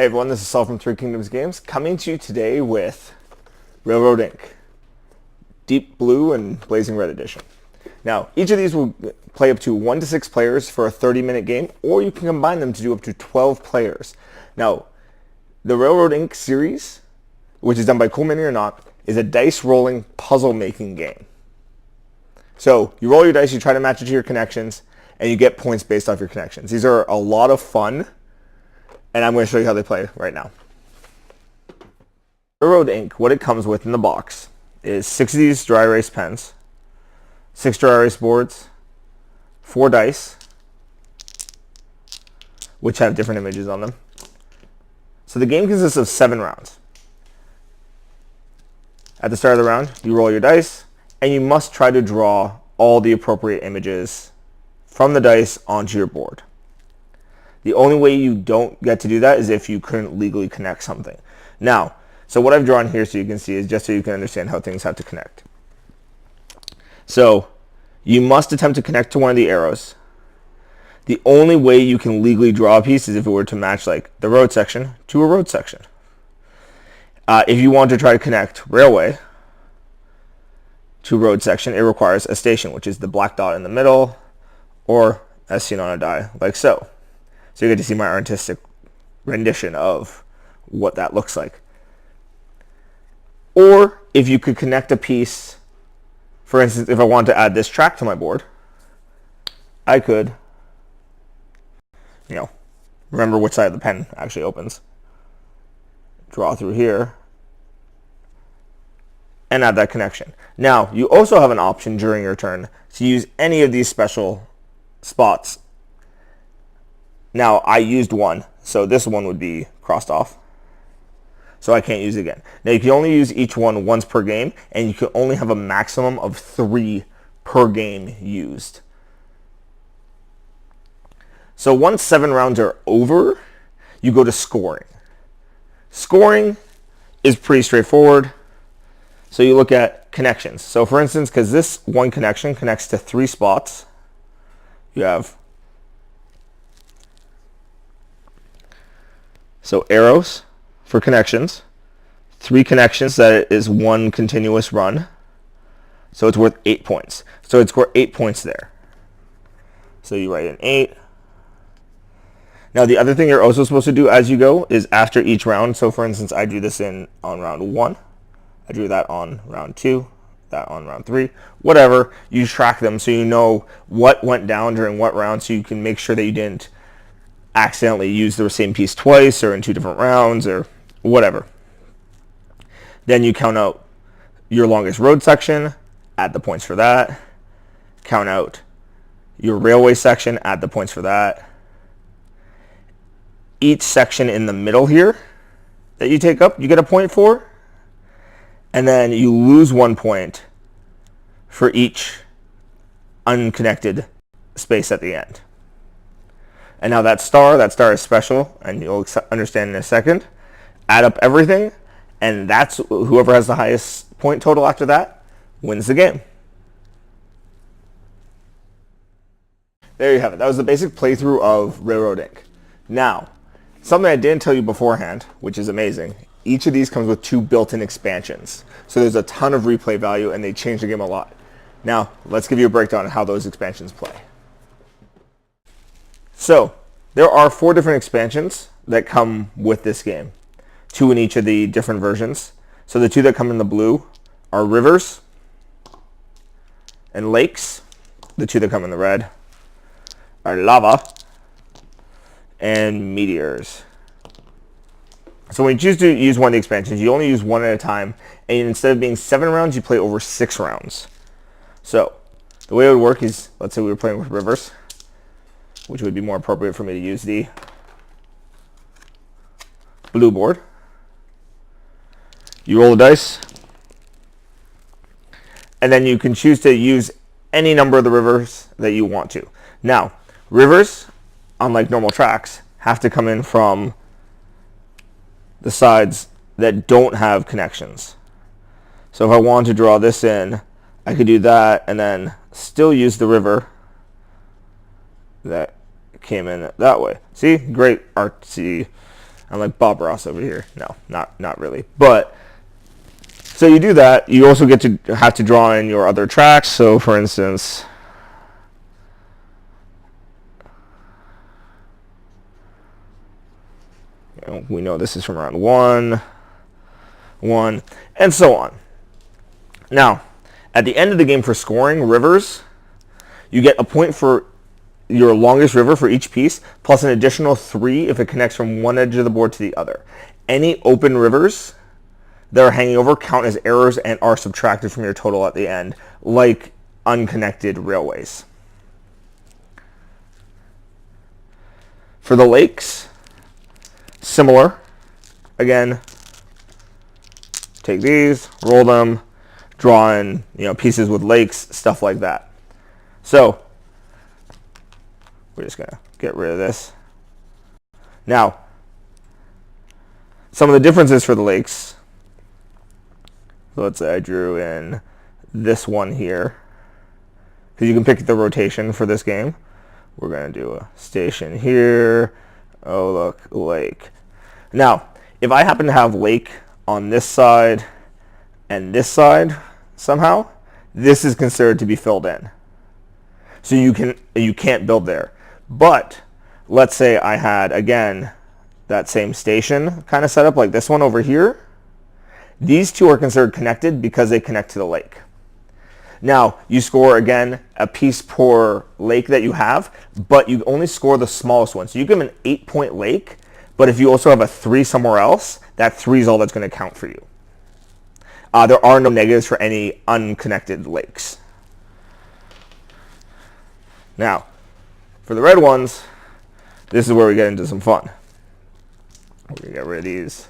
Hey everyone, this is Saul from Three Kingdoms Games, coming to you today with Railroad Inc. Deep Blue and Blazing Red Edition. Now, each of these will play up to 1 to 6 players for a 30-minute game, or you can combine them to do up to 12 players. Now, the Railroad Inc. series, which is done by Cool Mini or Not, is a dice-rolling, puzzle-making game. So, you roll your dice, you try to match it to your connections, and you get points based off your connections. These are a lot of fun, and I'm going to show you how they play right now. Railroad Inc., what it comes with in the box is 6 of these dry erase pens, 6 dry erase boards, 4 dice, which have different images on them. So the game consists of 7 rounds. At the start of the round, you roll your dice, and you must try to draw all the appropriate images from the dice onto your board. The only way you don't get to do that is if you couldn't legally connect something. Now, so what I've drawn here so you can see is just so you can understand how things have to connect. So, you must attempt to connect to one of the arrows. The only way you can legally draw a piece is if it were to match like the road section to a road section. If you want to try to connect railway to road section, it requires a station, which is the black dot in the middle, or as seen on a die, like so. So you get to see my artistic rendition of what that looks like. Or if you could connect a piece, for instance, if I want to add this track to my board, I could, remember which side of the pen actually opens. Draw through here and add that connection. Now, you also have an option during your turn to use any of these special spots. Now, I used one, so this one would be crossed off. So I can't use it again. Now, you can only use each one once per game, and you can only have a maximum of 3 per game used. So once 7 rounds are over, you go to scoring. Scoring is pretty straightforward. So you look at connections. So for instance, because this one connection connects to 3 spots, you have arrows for connections, 3 connections that is one continuous run, so it's worth 8 points. So it's worth 8 points there. So you write an 8. Now the other thing you're also supposed to do as you go is after each round, so for instance I drew this on round 1, I drew that on round 2, that on round 3, whatever, you track them so you know what went down during what round, so you can make sure that you didn't accidentally use the same piece twice or in 2 different rounds or whatever. Then you count out your longest road section, add the points for that. Count out your railway section, add the points for that. Each section in the middle here that you take up, you get a point for. And then you lose 1 point for each unconnected space at the end. And now that star is special, and you'll understand in a second. Add up everything, and that's whoever has the highest point total after that wins the game. There you have it. That was the basic playthrough of Railroad Inc. Now, something I didn't tell you beforehand, which is amazing, each of these comes with 2 built-in expansions. So there's a ton of replay value, and they change the game a lot. Now, let's give you a breakdown of how those expansions play. So, there are 4 different expansions that come with this game. 2 in each of the different versions. So the 2 that come in the blue are rivers and lakes. The 2 that come in the red are lava and meteors. So when you choose to use one of the expansions, you only use one at a time, and instead of being 7 rounds, you play over 6 rounds. So, the way it would work is, let's say we were playing with rivers, which would be more appropriate for me to use the blue board. You roll the dice, and then you can choose to use any number of the rivers that you want to. Now, rivers, unlike normal tracks, have to come in from the sides that don't have connections. So if I want to draw this in, I could do that and then still use the river that came in that way. See, great artsy I'm like Bob Ross over here. No, not really. But so you do that. You also get to have to draw in your other tracks. So for instance, we know this is from round 1, and so on. Now, at the end of the game for scoring rivers, you get a point for your longest river for each piece, plus an additional 3 if it connects from one edge of the board to the other. Any open rivers that are hanging over count as errors and are subtracted from your total at the end, like unconnected railways. For the lakes, similar. Again, take these, roll them, draw in pieces with lakes, stuff like that. So we're just gonna get rid of this. Now, some of the differences for the lakes. So let's say I drew in this one here, because you can pick the rotation for this game. We're gonna do a station here. Oh look, lake. Now, if I happen to have lake on this side and this side somehow, this is considered to be filled in. So you can't build there. But let's say I had, again, that same station kind of setup like this one over here. These two are considered connected because they connect to the lake. Now, you score, again, a piece per lake that you have, but you only score the smallest one. So you give them an 8-point lake, but if you also have a 3 somewhere else, that 3 is all that's going to count for you. There are no negatives for any unconnected lakes. Now, for the red ones, this is where we get into some fun. We're going to get rid of these,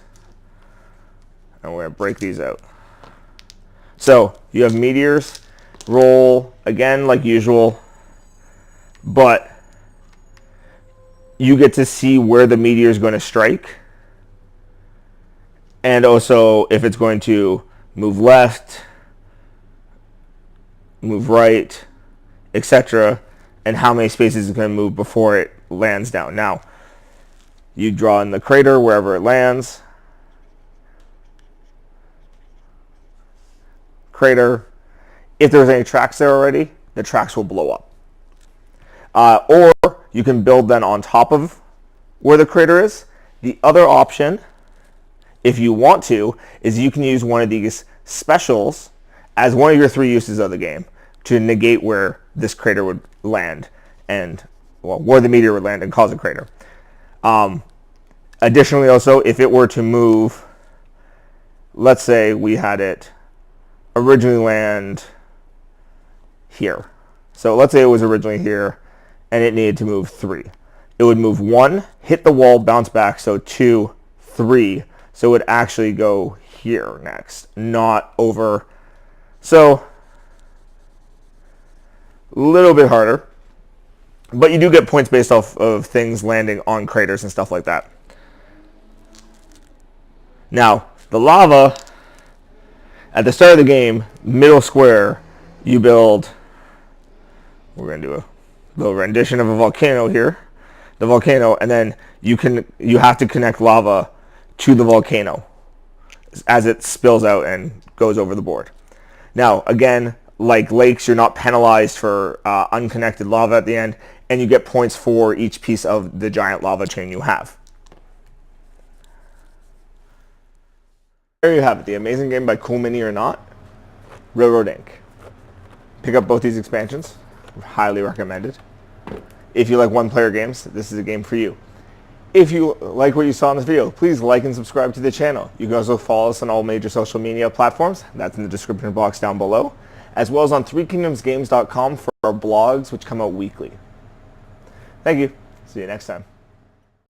and we're going to break these out. So, you have meteors, roll, again, like usual, but you get to see where the meteor is going to strike, and also if it's going to move left, move right, etc., and how many spaces it's going to move before it lands down. Now, you draw in the crater wherever it lands. Crater. If there's any tracks there already, the tracks will blow up. Or you can build then on top of where the crater is. The other option, if you want to, is you can use one of these specials as one of your 3 uses of the game to negate where this crater would land and, well, where the meteor would land and cause a crater. Additionally, also, if it were to move, let's say we had it originally land here. So let's say it was originally here and it needed to move 3. It would move 1, hit the wall, bounce back, so 2, 3. So it would actually go here next, not over. So a little bit harder, but you do get points based off of things landing on craters and stuff like that. Now, the lava, at the start of the game, middle square, you build, we're going to do a little rendition of a volcano here, the volcano, and then you have to connect lava to the volcano as it spills out and goes over the board. Now, again, like lakes, you're not penalized for unconnected lava at the end, and you get points for each piece of the giant lava chain you have. There you have it, the amazing game by Cool Mini or Not, Railroad Inc. Pick up both these expansions, highly recommended. If you like one-player games, this is a game for you. If you like what you saw in this video, please like and subscribe to the channel. You can also follow us on all major social media platforms, that's in the description box down below, as well as on threekingdomsgames.com for our blogs, which come out weekly. Thank you. See you next time.